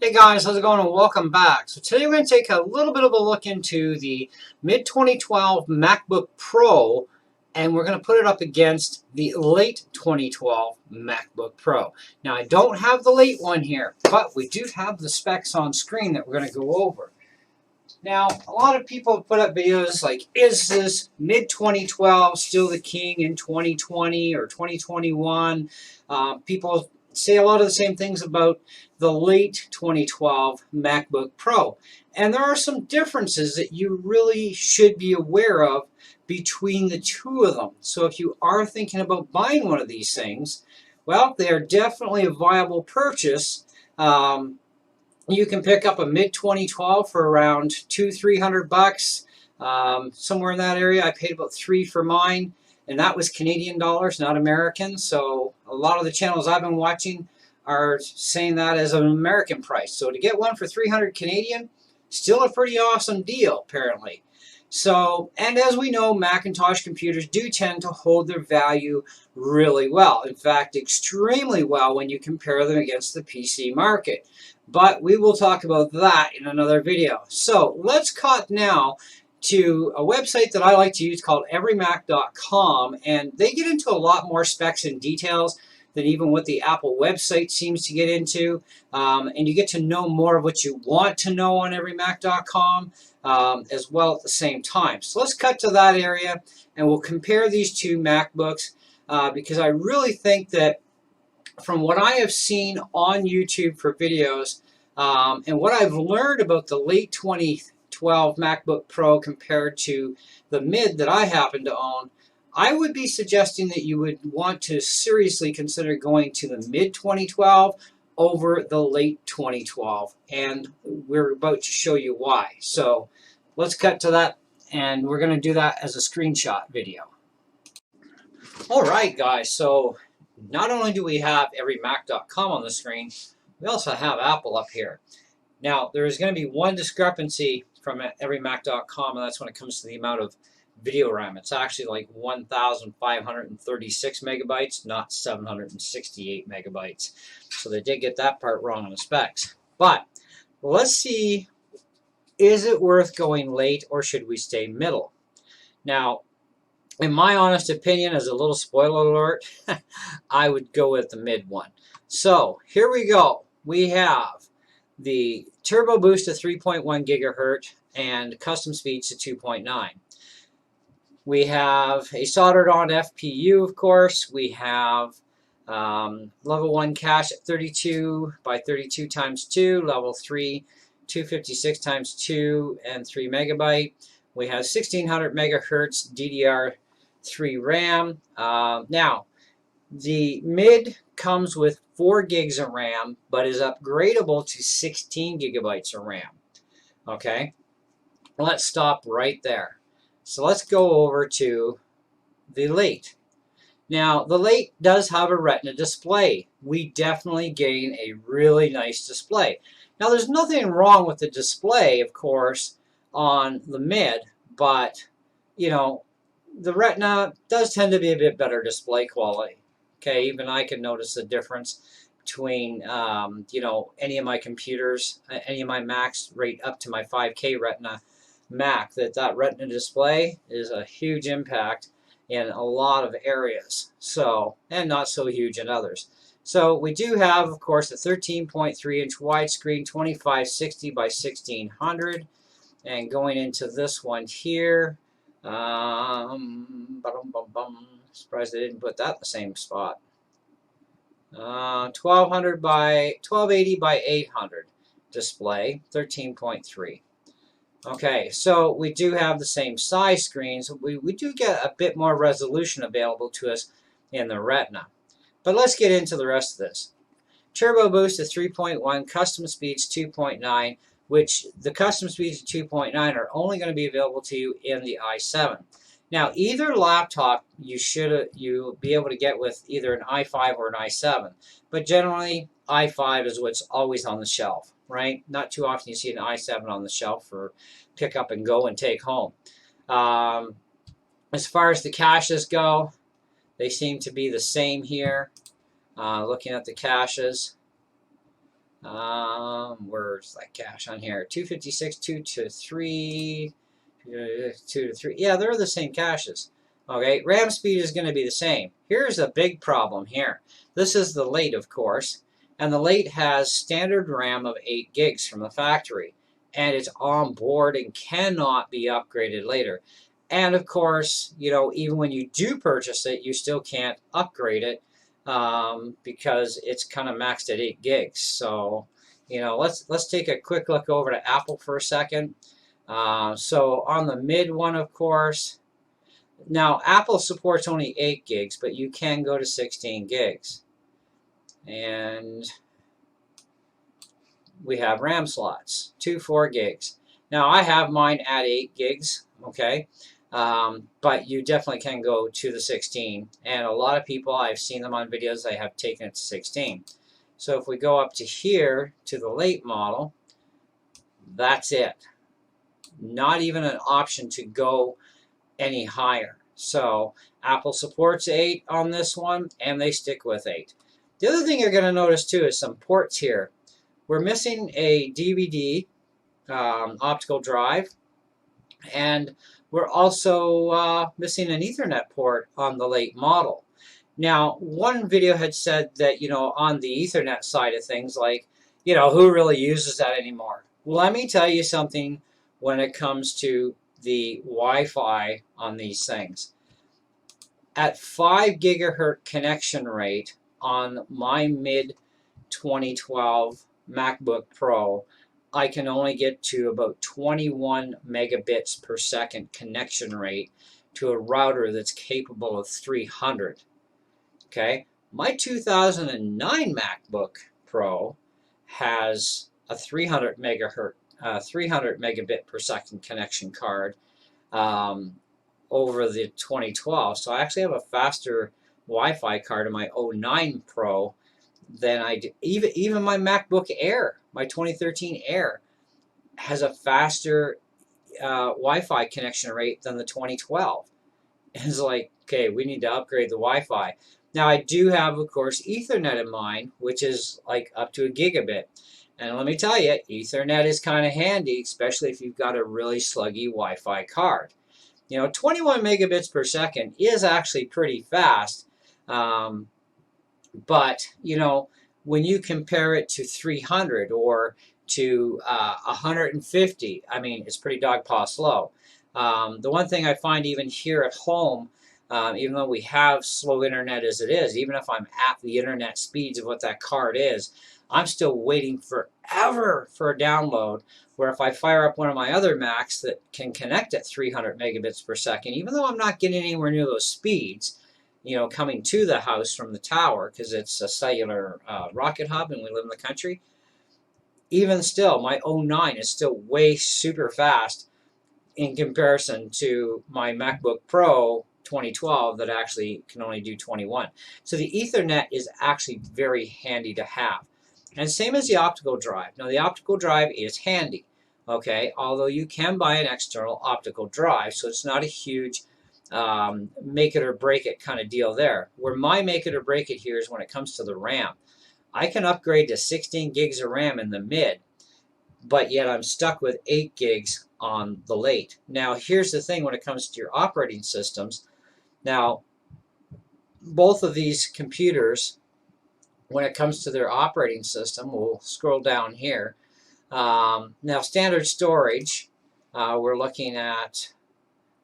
Hey guys, how's it going and welcome back. So today we're going to take a little bit of a look into the mid-2012 MacBook Pro, and we're going to put it up against the late 2012 MacBook Pro. Now I don't have the late one here, but we do have the specs on screen that we're going to go over. Now, a lot of people have put up videos like, is this mid-2012 still the king in 2020 or 2021? People say a lot of the same things about the late 2012 MacBook Pro. And there are some differences that you really should be aware of between the two of them. So if you are thinking about buying one of these things, well, they are definitely a viable purchase. You can pick up a mid-2012 for around $200-300, somewhere in that area. I paid about $3 for mine, and that was Canadian dollars, not American. So a lot of the channels I've been watching are saying that as an American price. So to get one for 300 Canadian, still a pretty awesome deal, apparently. So, and as we know, Macintosh computers do tend to hold their value really well. In fact, extremely well when you compare them against the PC market. But we will talk about that in another video. So let's cut now to a website that I like to use called everymac.com, and they get into a lot more specs and details than even what the Apple website seems to get into, and you get to know more of what you want to know on everymac.com as well at the same time. So let's cut to that area, and we'll compare these two MacBooks because I really think that from what I have seen on YouTube for videos and what I've learned about the late 2012 MacBook Pro compared to the mid that I happen to own, I would be suggesting that you would want to seriously consider going to the mid-2012 over the late 2012, and we're about to show you why. So let's cut to that, and we're going to do that as a screenshot video. All right, guys, so not only do we have everymac.com on the screen, we also have Apple up here. Now, there is going to be one discrepancy from everymac.com, and that's when it comes to the amount of video RAM. It's actually like 1,536 megabytes, not 768 megabytes. So they did get that part wrong on the specs. But let's see, is it worth going late or should we stay middle? Now, in my honest opinion, as a little spoiler alert, I would go with the mid one. So here we go. We have the turbo boost to 3.1 gigahertz and custom speeds to 2.9. We have a soldered on FPU, of course. We have level 1 cache at 32 by 32 times 2, level 3, 256 times 2 and 3 megabyte. We have 1600 megahertz DDR3 RAM. Now, the mid comes with 4 gigs of RAM, but is upgradable to 16 gigabytes of RAM. Okay, let's stop right there. So let's go over to the late. Now, the late does have a Retina display. We definitely gain a really nice display. Now, there's nothing wrong with the display, of course, on the mid, but, you know, the Retina does tend to be a bit better display quality. Okay, even I can notice the difference between, you know, any of my computers, any of my Macs, right up to my 5K Retina Mac, that Retina display is a huge impact in a lot of areas, so, and not so huge in others. So we do have, of course, a 13.3-inch widescreen, 2560 by 1600, and going into this one here, surprised they didn't put that in the same spot. 1200 by 1280 by 800 display, 13.3. Okay, so we do have the same size screens. We do get a bit more resolution available to us in the Retina. But let's get into the rest of this. Turbo boost is 3.1, custom speeds 2.9, which the custom speeds of 2.9 are only going to be available to you in the i7. Now, either laptop you'll be able to get with either an i5 or an i7, but generally i5 is what's always on the shelf, right? Not too often you see an i7 on the shelf for pick up and go and take home. As far as the caches go, they seem to be the same here. Looking at the caches, Where's that cache on here? 256, 2 to 3, 2 to 3. Yeah, they're the same caches. Okay, RAM speed is going to be the same. Here's a big problem here. This is the late, of course, and the late has standard RAM of 8 gigs from the factory, and it's on board and cannot be upgraded later. And of course, you know, even when you do purchase it, you still can't upgrade it because it's kind of maxed at 8 gigs. So, you know, let's take a quick look over to Apple for a second. So on the mid one, of course, now Apple supports only 8 gigs, but you can go to 16 gigs. And we have RAM slots, 4 gigs. Now I have mine at 8 gigs, okay? But you definitely can go to the 16. And a lot of people, I've seen them on videos, they have taken it to 16. So if we go up to here, to the late model, that's it. Not even an option to go any higher. So Apple supports 8 on this one, and they stick with 8. The other thing you're going to notice too is some ports here. We're missing a DVD optical drive, and we're also missing an Ethernet port on the late model. Now, one video had said that, you know, on the Ethernet side of things, like, you know, who really uses that anymore? Well, let me tell you something when it comes to the Wi-Fi on these things. At 5 gigahertz connection rate on my mid 2012 MacBook Pro, I can only get to about 21 megabits per second connection rate to a router that's capable of 300. Okay, my 2009 MacBook Pro has a 300 megabit per second connection card over the 2012. So I actually have a faster Wi-Fi card in my 09 Pro than I do. Even my MacBook Air, my 2013 Air, has a faster Wi-Fi connection rate than the 2012. It's like, okay, we need to upgrade the Wi-Fi. Now I do have, of course, Ethernet in mind, which is like up to a gigabit. And let me tell you, Ethernet is kind of handy, especially if you've got a really sluggy Wi-Fi card. You know, 21 megabits per second is actually pretty fast. But, you know, when you compare it to 300 or to 150, I mean, it's pretty dogpaw slow. The one thing I find even here at home, even though we have slow internet as it is, even if I'm at the internet speeds of what that card is, I'm still waiting forever for a download, where if I fire up one of my other Macs that can connect at 300 megabits per second, even though I'm not getting anywhere near those speeds, you know, coming to the house from the tower, because it's a cellular rocket hub and we live in the country, even still, my 09 is still way super fast in comparison to my MacBook Pro 2012 that actually can only do 21. So the Ethernet is actually very handy to have. And same as the optical drive. Now the optical drive is handy, okay, although you can buy an external optical drive, so it's not a huge make it or break it kind of deal there. Where my make it or break it here is when it comes to the RAM. I can upgrade to 16 gigs of RAM in the mid, but yet I'm stuck with 8 gigs on the late. Now here's the thing when it comes to your operating systems. Now both of these computers, when it comes to their operating system, we'll scroll down here. Now standard storage, we're looking at,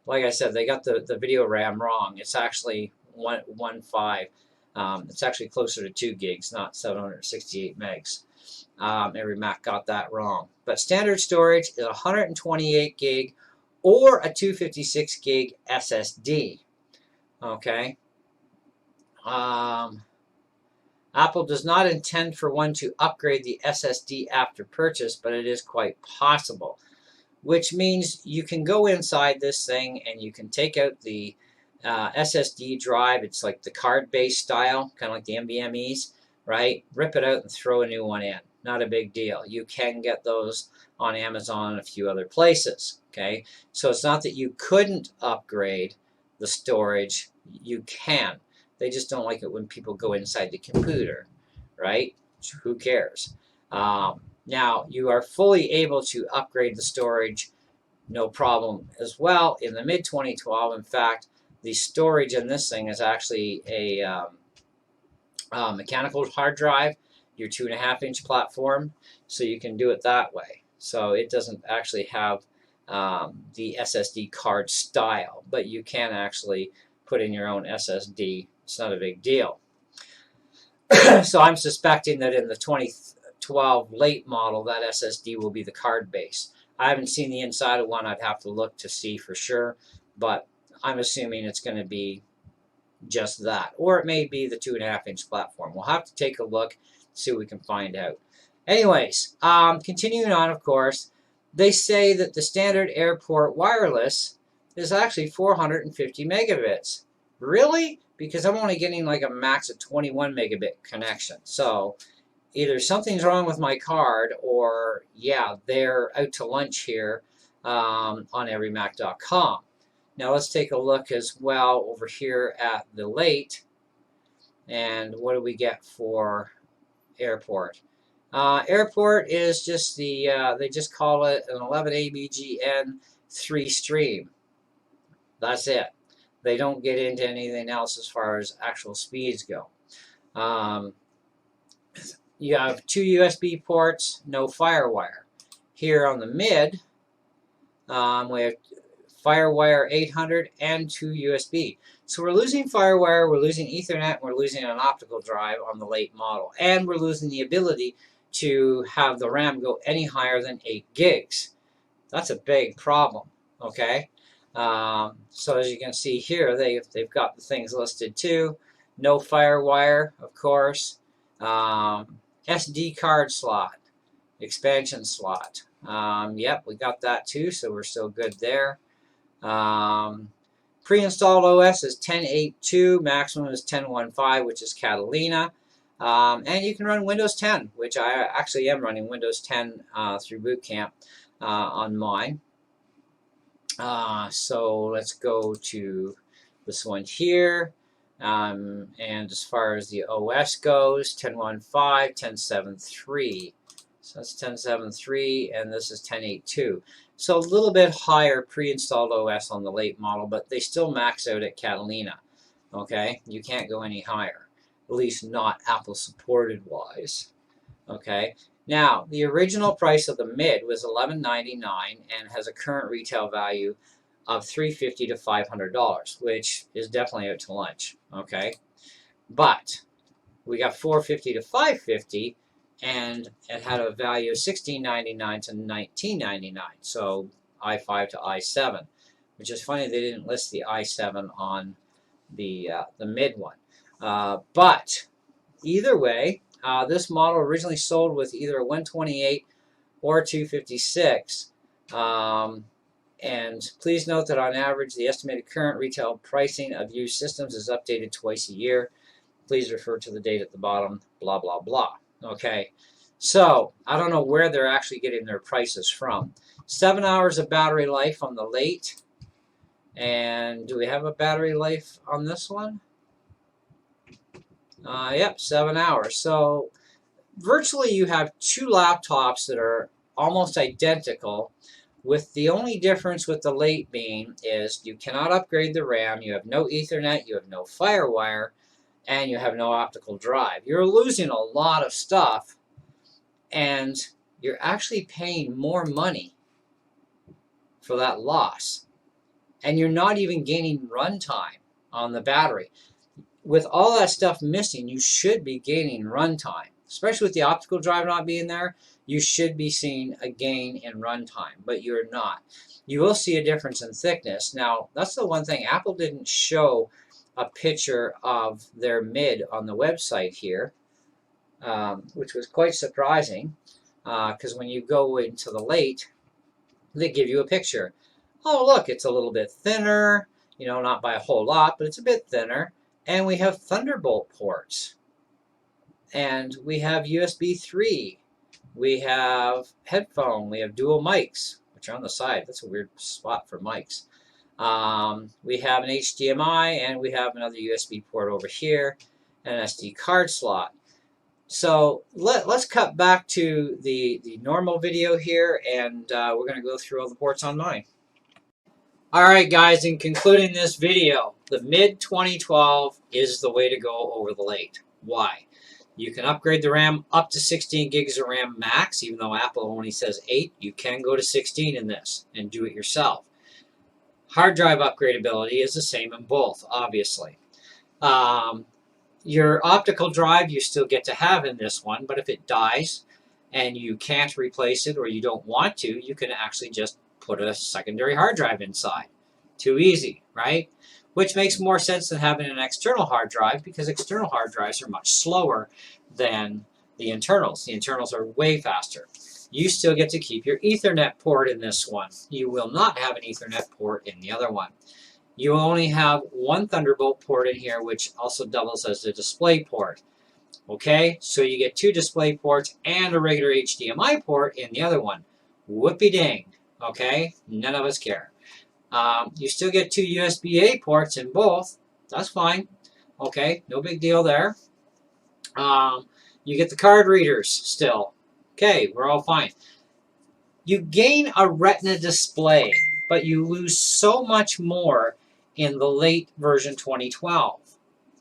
like I said, they got the video RAM wrong. It's actually 1.5. It's actually closer to 2 gigs, not 768 megs. Every Mac got that wrong. But standard storage is 128 gig or a 256 gig SSD. Okay. Apple does not intend for one to upgrade the SSD after purchase, but it is quite possible. Which means you can go inside this thing and you can take out the SSD drive. It's like the card-based style, kind of like the NVMe's, right? Rip it out and throw a new one in. Not a big deal. You can get those on Amazon and a few other places, okay? So it's not that you couldn't upgrade the storage. You can. They just don't like it when people go inside the computer, right? Who cares? Now, you are fully able to upgrade the storage, no problem as well, in the mid 2012. In fact, the storage in this thing is actually a mechanical hard drive, your 2.5-inch platform, so you can do it that way. So it doesn't actually have the SSD card style, but you can actually put in your own SSD. It's not a big deal. So I'm suspecting that in the 2012 late model, that SSD will be the card base. I haven't seen the inside of one. I'd have to look to see for sure, but I'm assuming it's going to be just that, or it may be the 2.5-inch platform. We'll have to take a look, see what we can find out. Anyways, continuing on, of course, they say that the standard airport wireless is actually 450 megabits. Really? Because I'm only getting like a max of 21 megabit connection. So either something's wrong with my card, or yeah, they're out to lunch here on everymac.com. Now let's take a look as well over here at the late, and what do we get for airport? Airport is just the, they just call it an 11 ABGN 3 stream. That's it. They don't get into anything else as far as actual speeds go. You have 2 USB ports, no FireWire. Here on the mid, we have FireWire 800 and 2 USB. So we're losing FireWire, we're losing Ethernet, and we're losing an optical drive on the late model. And we're losing the ability to have the RAM go any higher than 8 gigs. That's a big problem, okay? So as you can see here, they've got the things listed too. No FireWire, of course. SD card slot, expansion slot. Yep, we got that too, so we're still good there. Pre-installed OS is 10.8.2, maximum is 10.1.5, which is Catalina. And you can run Windows 10, which I actually am running Windows 10 through Boot Camp on mine. So let's go to this one here. And as far as the OS goes, 10.1.5, 10.7.3. So that's 10.7.3, and this is 10.8.2. So a little bit higher pre-installed OS on the late model, but they still max out at Catalina. Okay, you can't go any higher, at least not Apple supported wise. Okay, now the original price of the mid was $11.99 and has a current retail value of $350 to $500, which is definitely out to lunch. Okay, but we got $450 to $550, and it had a value of $16.99 to $19.99. So i5 to i7, which is funny they didn't list the i7 on the mid one. But either way, this model originally sold with either a 128 or 256. And please note that on average, the estimated current retail pricing of used systems is updated twice a year. Please refer to the date at the bottom, blah, blah, blah. Okay, so I don't know where they're actually getting their prices from. 7 hours of battery life on the late. And do we have a battery life on this one? Yep, 7 hours. So virtually you have 2 laptops that are almost identical, with the only difference with the late being is you cannot upgrade the RAM, you have no Ethernet, you have no FireWire, and you have no optical drive. You're losing a lot of stuff, and you're actually paying more money for that loss. And you're not even gaining runtime on the battery. With all that stuff missing, you should be gaining runtime. Especially with the optical drive not being there, you should be seeing a gain in runtime, but you're not. You will see a difference in thickness. Now, that's the one thing. Apple didn't show a picture of their mid on the website here, which was quite surprising, because when you go into the late, they give you a picture. Oh, look, it's a little bit thinner, you know, not by a whole lot, but it's a bit thinner. And we have Thunderbolt ports. And we have USB 3. We have headphone. We have dual mics, which are on the side. That's a weird spot for mics. We have an HDMI, and we have another USB port over here, and an SD card slot. So let's cut back to the normal video here, and we're going to go through all the ports on mine. All right, guys, in concluding this video, the mid 2012 is the way to go over the late. Why? You can upgrade the RAM up to 16 gigs of RAM max, even though Apple only says 8. You can go to 16 in this and do it yourself. Hard drive upgradability is the same in both, obviously. Your optical drive you still get to have in this one, but if it dies and you can't replace it or you don't want to, you can actually just put a secondary hard drive inside. Too easy, right? Which makes more sense than having an external hard drive, because external hard drives are much slower than the internals. The internals are way faster. You still get to keep your Ethernet port in this one. You will not have an Ethernet port in the other one. You only have one Thunderbolt port in here, which also doubles as a display port. Okay, so you get 2 display ports and a regular HDMI port in the other one. Whoopie dang. Okay, none of us care. You still get 2 USB-A ports in both. That's fine. Okay, no big deal there. You get the card readers still. Okay, we're all fine. You gain a Retina display, but you lose so much more in the late version 2012.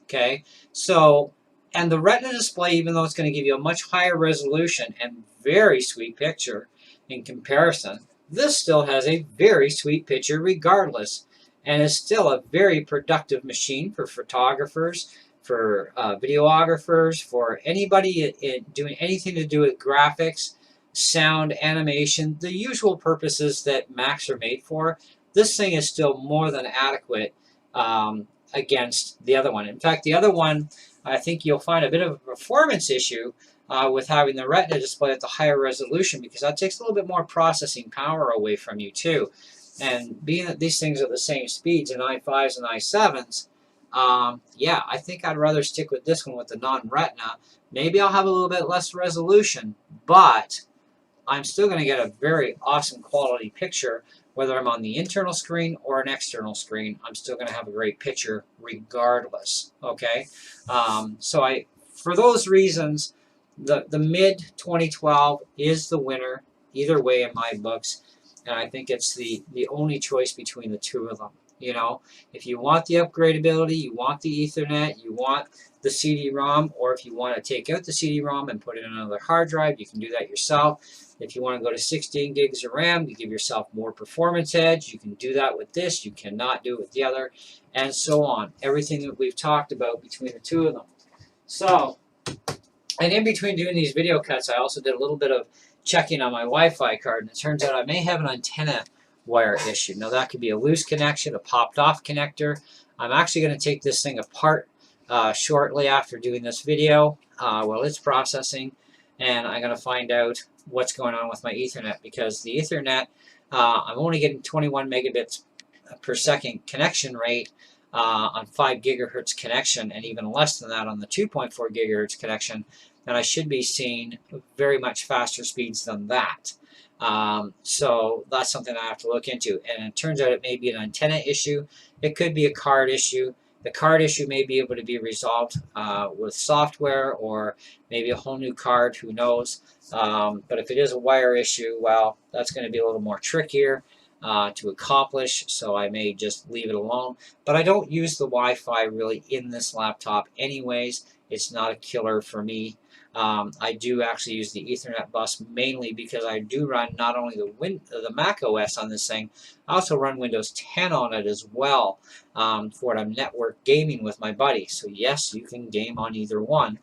Okay, so, and the Retina display, even though it's going to give you a much higher resolution and very sweet picture in comparison, this still has a very sweet picture regardless, and is still a very productive machine for photographers, for videographers, for anybody doing anything to do with graphics, sound, animation, the usual purposes that Macs are made for. This thing is still more than adequate against the other one. In fact, the other one, I think you'll find a bit of a performance issue with having the Retina display at the higher resolution, because that takes a little bit more processing power away from you too. And being that these things are the same speeds in i5s and i7s, yeah, I think I'd rather stick with this one with the non-Retina. Maybe I'll have a little bit less resolution, but I'm still going to get a very awesome quality picture, whether I'm on the internal screen or an external screen. I'm still going to have a great picture regardless, okay? So for those reasons, the mid-2012 is the winner either way in my books, and I think it's the only choice between the two of them. You know, if you want the upgradability, you want the Ethernet, you want the CD-ROM, or if you want to take out the CD-ROM and put it in another hard drive, you can do that yourself. If you want to go to 16 gigs of RAM, you give yourself more performance edge. You can do that with this. You cannot do it with the other, and so on. Everything that we've talked about between the two of them. So, and in between doing these video cuts, I also did a little bit of checking on my Wi-Fi card, and it turns out I may have an antenna wire issue. Now, that could be a loose connection, a popped off connector. I'm actually going to take this thing apart shortly after doing this video while it's processing, and I'm going to find out what's going on with my Ethernet, because the Ethernet, I'm only getting 21 megabits per second connection rate on 5 gigahertz connection, and even less than that on the 2.4 gigahertz connection, and I should be seeing very much faster speeds than that. So that's something I have to look into, and it turns out it may be an antenna issue. It could be a card issue. The card issue may be able to be resolved with software, or maybe a whole new card, who knows. But if it is a wire issue, well, that's going to be a little more trickier to accomplish, so I may just leave it alone. But I don't use the Wi-Fi really in this laptop anyways. It's not a killer for me. I do actually use the Ethernet bus mainly because I do run not only the Mac OS on this thing, I also run Windows 10 on it as well for when I'm network gaming with my buddy. So yes, you can game on either one.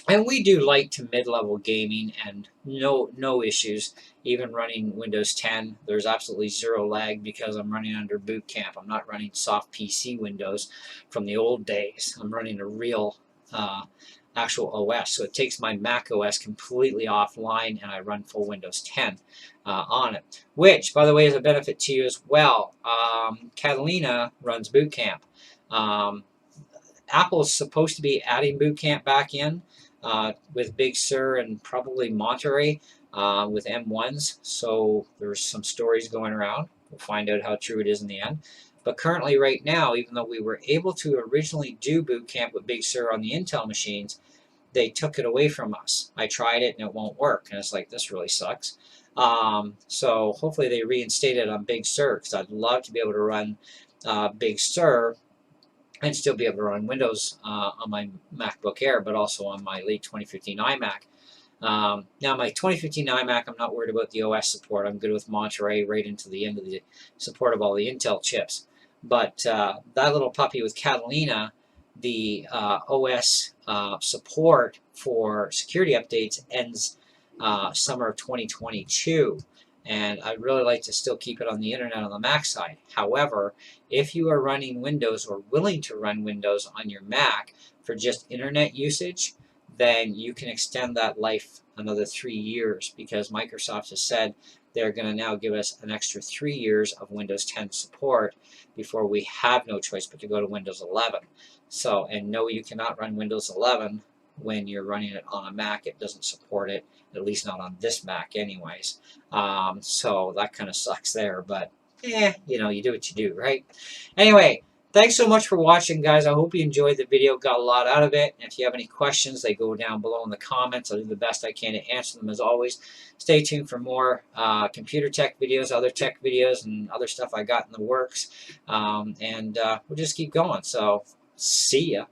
And we do light to mid-level gaming, and no issues. Even running Windows 10, there's absolutely zero lag because I'm running under Boot Camp. I'm not running soft PC Windows from the old days. I'm running a real actual OS. So it takes my Mac OS completely offline, and I run full Windows 10 on it. Which, by the way, is a benefit to you as well. Catalina runs Boot Camp. Apple is supposed to be adding Boot Camp back in with Big Sur and probably Monterey with M1s. So there's some stories going around. We'll find out how true it is in the end. But currently, right now, even though we were able to originally do Boot Camp with Big Sur on the Intel machines, they took it away from us. I tried it and it won't work. And it's like, this really sucks. So hopefully they reinstate it on Big Sur, because I'd love to be able to run Big Sur and still be able to run Windows on my MacBook Air, but also on my late 2015 iMac. Now, my 2015 iMac, I'm not worried about the OS support. I'm good with Monterey right into the end of the support of all the Intel chips. But that little puppy with Catalina, the OS support for security updates ends summer of 2022. And I'd really like to still keep it on the internet on the Mac side. However, if you are running Windows or willing to run Windows on your Mac for just internet usage, then you can extend that life another 3 years, because Microsoft has said they're going to now give us an extra 3 years of Windows 10 support before we have no choice but to go to Windows 11. So, and no, you cannot run Windows 11 when you're running it on a Mac. It doesn't support it, at least not on this Mac anyways. So that kind of sucks there, but you know, you do what you do, right? Anyway, thanks so much for watching, guys. I hope you enjoyed the video, got a lot out of it. And if you have any questions, they go down below in the comments. I'll do the best I can to answer them as always. Stay tuned for more computer tech videos, other tech videos, and other stuff I got in the works. We'll just keep going. So, see ya.